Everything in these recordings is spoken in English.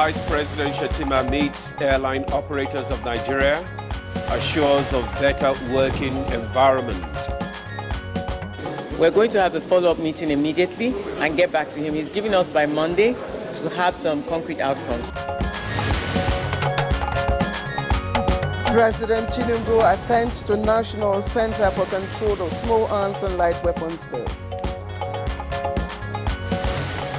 Vice President Shettima meets airline operators of Nigeria, assures of better working environment. We're going to have a follow-up meeting immediately and get back to him. He's giving us by Monday to have some concrete outcomes. President Tinubu assents to National Center for Control of Small Arms and Light Weapons Bill.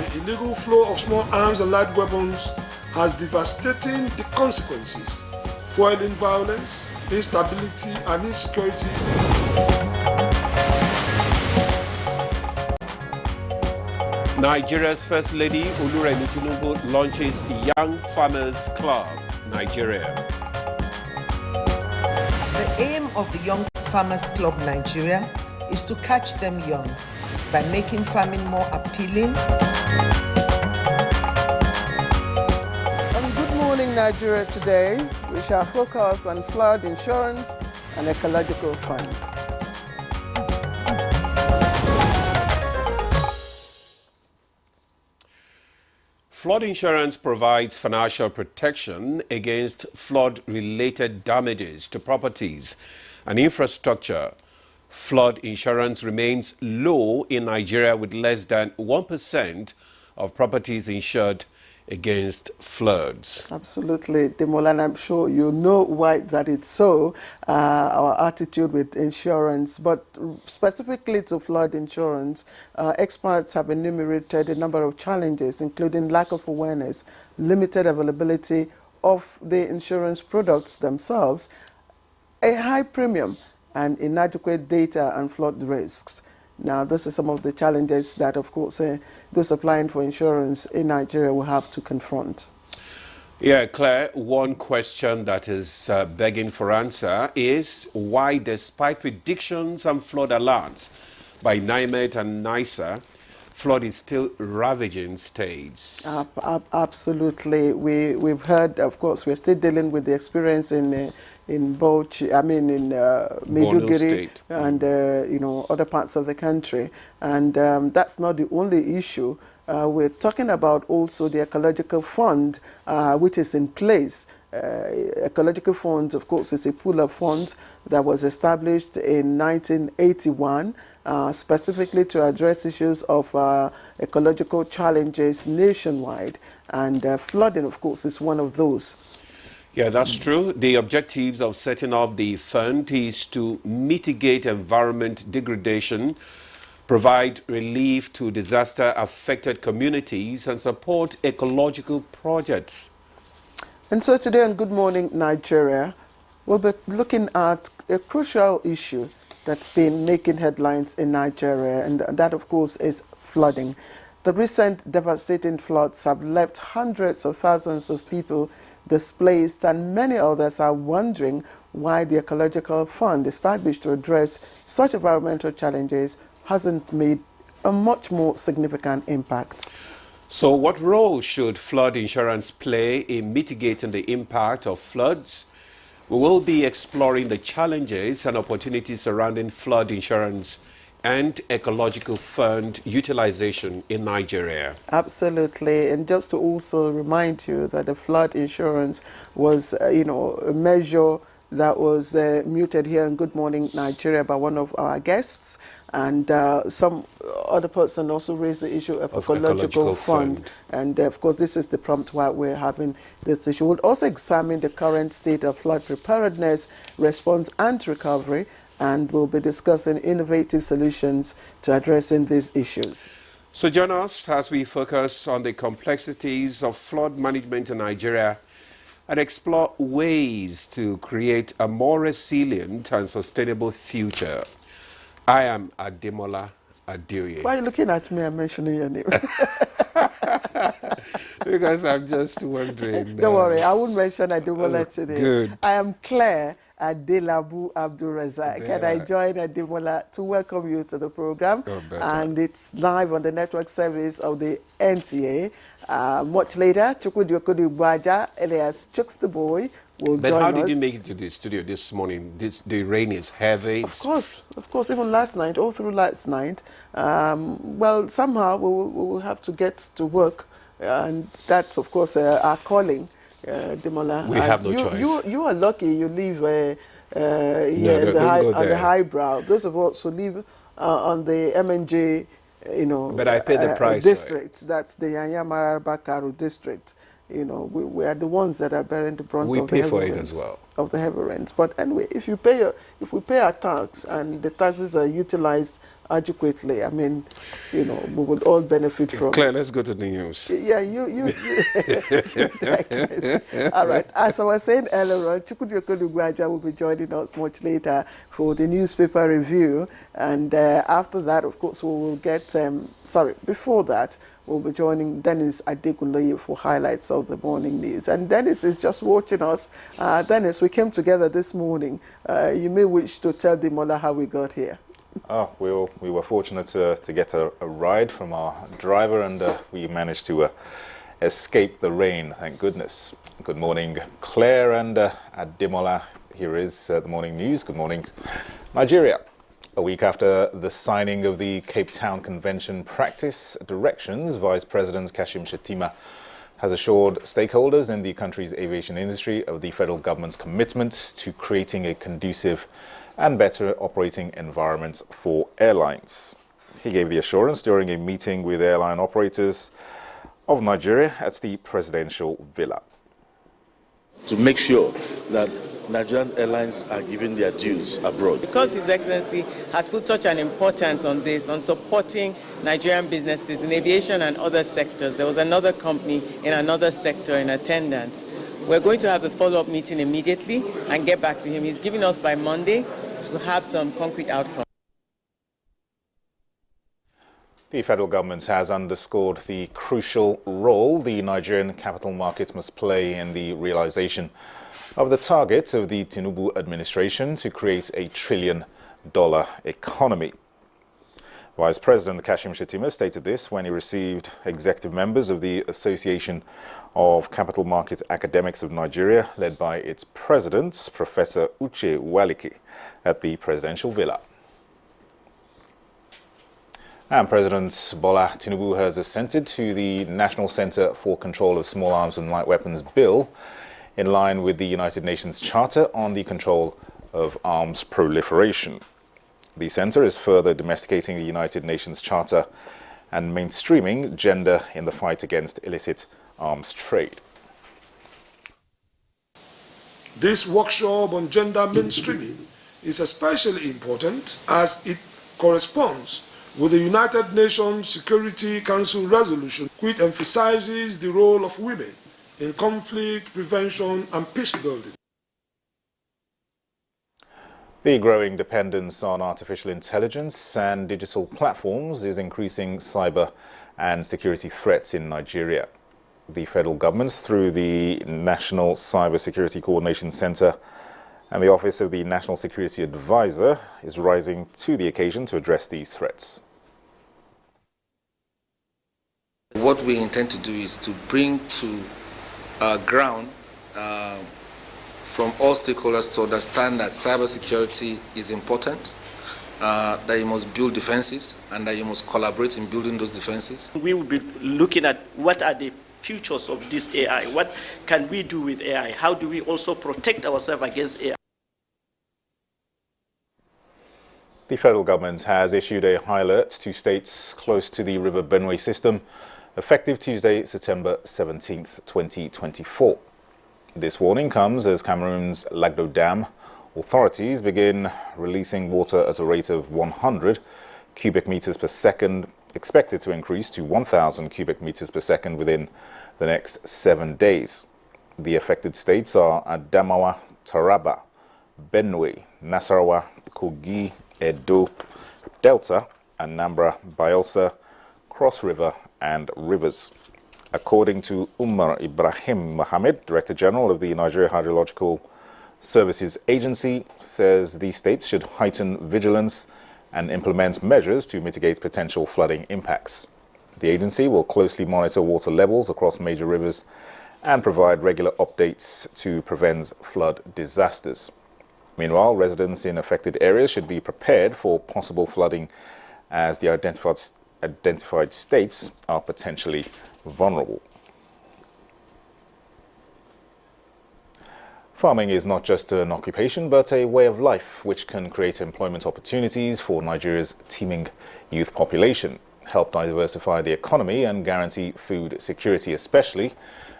The illegal flow of small arms and light weapons has devastating the consequences, fueling violence, instability, and insecurity. Nigeria's First Lady Oluremi Tinubu launches Young Farmers Club, Nigeria. The aim of the Young Farmers Club Nigeria is to catch them young by making farming more appealing. On Good Morning Nigeria today, we shall focus on flood insurance and ecological fund. Flood insurance provides financial protection against flood-related damages to properties and infrastructure. Flood insurance remains low in Nigeria, with less than 1% of properties insured against floods. Absolutely, Demola, and I'm sure you know why that it's so, our attitude with insurance. But specifically to flood insurance, experts have enumerated a number of challenges, including lack of awareness, limited availability of the insurance products themselves, a high premium, and inadequate data and flood risks. Now, this is some of the challenges that, of course, those applying for insurance in Nigeria will have to confront. Yeah, Claire, one question that is begging for answer is why, despite predictions and flood alerts by NIMET and NISA, flood is still ravaging states. Absolutely. We've heard, of course, we're still dealing with the experience in Maiduguri and other parts of the country, and that's not the only issue. We're talking about also the ecological fund, which is in place. Ecological funds, of course, is a pool of funds that was established in 1981, specifically to address issues of ecological challenges nationwide, and flooding, of course, is one of those. Yeah, that's true. The objectives of setting up the fund is to mitigate environment degradation, provide relief to disaster-affected communities, and support ecological projects. And so today on Good Morning Nigeria, we'll be looking at a crucial issue that's been making headlines in Nigeria, and that, of course, is flooding. The recent devastating floods have left hundreds of thousands of people displaced, and many others are wondering why the ecological fund established to address such environmental challenges hasn't made a much more significant impact. So what role should flood insurance play in mitigating the impact of floods? We will be exploring the challenges and opportunities surrounding flood insurance and ecological fund utilization in Nigeria. Absolutely. And just to also remind you that the flood insurance was, a measure that was muted here in Good Morning Nigeria by one of our guests. And some other person also raised the issue of ecological fund. And of course, this is the prompt why we're having this issue. We'll also examine the current state of flood preparedness, response and recovery, and we'll be discussing innovative solutions to addressing these issues. So join us as we focus on the complexities of flood management in Nigeria and explore ways to create a more resilient and sustainable future. I am Ademola Adeoye. Why are you looking at me and mentioning your name? Because I'm just wondering. Don't worry, I won't mention Ademola today. Good. I am Claire Adelabu Abdul-Razak, and I join Ademola to welcome you to the program. And it's live on the network service of the NTA. Much later, Chukwudi Baja, alias Chucks the Boy, will join us. But how did you make it to the studio this morning? The rain is heavy. Of course, even last night, all through last night. Well, somehow we will have to get to work and that's of course our calling, Demola. We have no choice. You are lucky you live here No, in the don't go on the there. highbrow. Those of us who live on the MNJ, But I pay the price for it. district. That's the Yanyamara Bakaru district. We are the ones that are bearing the brunt We of pay the for heavy it rains, as well. of the heavy rains. But anyway, if we pay our tax and the taxes are utilized adequately, I mean, we would all benefit from. Claire, let's go to the news. Yeah, you digressed. All right. As I was saying earlier on, Chukwudioke Lugwaja will be joining us much later for the newspaper review. And after that, of course, we will get, before that, we'll be joining Dennis Adekunloye for highlights of the morning news. And Dennis is just watching us. Dennis, we came together this morning. You may wish to tell the mother how we got here. Oh, we were fortunate to get a ride from our driver, and we managed to escape the rain, thank goodness. Good morning, Claire and Ademola. Here is the morning news. Good morning, Nigeria. A week after the signing of the Cape Town Convention Practice Directions, Vice President Kashim Shettima has assured stakeholders in the country's aviation industry of the federal government's commitment to creating a conducive and better operating environment for airlines. He gave the assurance during a meeting with airline operators of Nigeria at the presidential villa. To make sure that Nigerian airlines are given their dues abroad. Because His Excellency has put such an importance on this, on supporting Nigerian businesses in aviation and other sectors. There was another company in another sector in attendance. We're going to have the follow-up meeting immediately and get back to him. He's giving us by Monday to have some concrete outcomes. The federal government has underscored the crucial role the Nigerian capital markets must play in the realization of the target of the Tinubu administration to create a $1 trillion economy. Vice President Kashim Shettima stated this when he received executive members of the Association of Capital Market Academics of Nigeria, led by its president, Professor Uche Walike, at the presidential villa. And President Bola Tinubu has assented to the National Center for Control of Small Arms and Light Weapons bill, in line with the United Nations Charter on the Control of Arms Proliferation. The center is further domesticating the United Nations Charter and mainstreaming gender in the fight against illicit arms trade. This workshop on gender mainstreaming is especially important as it corresponds with the United Nations Security Council resolution, which emphasizes the role of women in conflict prevention and peace building. The growing dependence on artificial intelligence and digital platforms is increasing cyber and security threats in Nigeria. The federal government, through the National Cyber Security Coordination Center and the Office of the National Security Advisor, is rising to the occasion to address these threats. What we intend to do is to bring to ground from all stakeholders to understand that cybersecurity is important, that you must build defenses, and that you must collaborate in building those defenses. We will be looking at what are the futures of this AI, what can we do with AI, how do we also protect ourselves against AI. The federal government has issued a high alert to states close to the River Benue system, effective Tuesday, September 17th, 2024. This warning comes as Cameroon's Lagdo Dam authorities begin releasing water at a rate of 100 cubic meters per second, expected to increase to 1,000 cubic meters per second within the next 7 days. The affected states are Adamawa, Taraba, Benue, Nasarawa, Kogi, Edo, Delta, Anambra, Bayelsa, Cross River, and Rivers. According to Umar Ibrahim Mohammed, Director General of the Nigeria Hydrological Services Agency, says these states should heighten vigilance and implement measures to mitigate potential flooding impacts. The agency will closely monitor water levels across major rivers and provide regular updates to prevent flood disasters. Meanwhile, residents in affected areas should be prepared for possible flooding as the identified states are potentially vulnerable. Farming is not just an occupation, but a way of life which can create employment opportunities for Nigeria's teeming youth population, help diversify the economy and guarantee food security, especially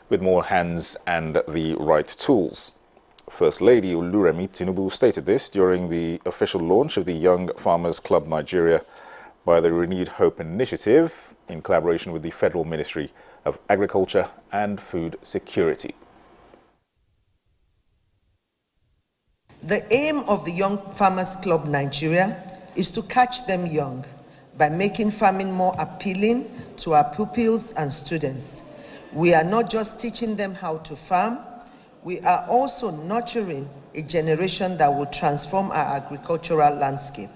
with more hands and the right tools. First Lady Oluremi Tinubu stated this during the official launch of the Young Farmers Club Nigeria by the Renewed Hope Initiative in collaboration with the Federal Ministry of Agriculture and Food Security. The aim of the Young Farmers Club Nigeria is to catch them young by making farming more appealing to our pupils and students. We are not just teaching them how to farm, we are also nurturing a generation that will transform our agricultural landscape.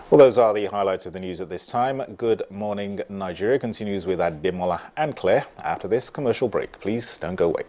Well, those are the highlights of the news at this time. Good Morning Nigeria continues with Ademola and Claire after this commercial break. Please don't go away.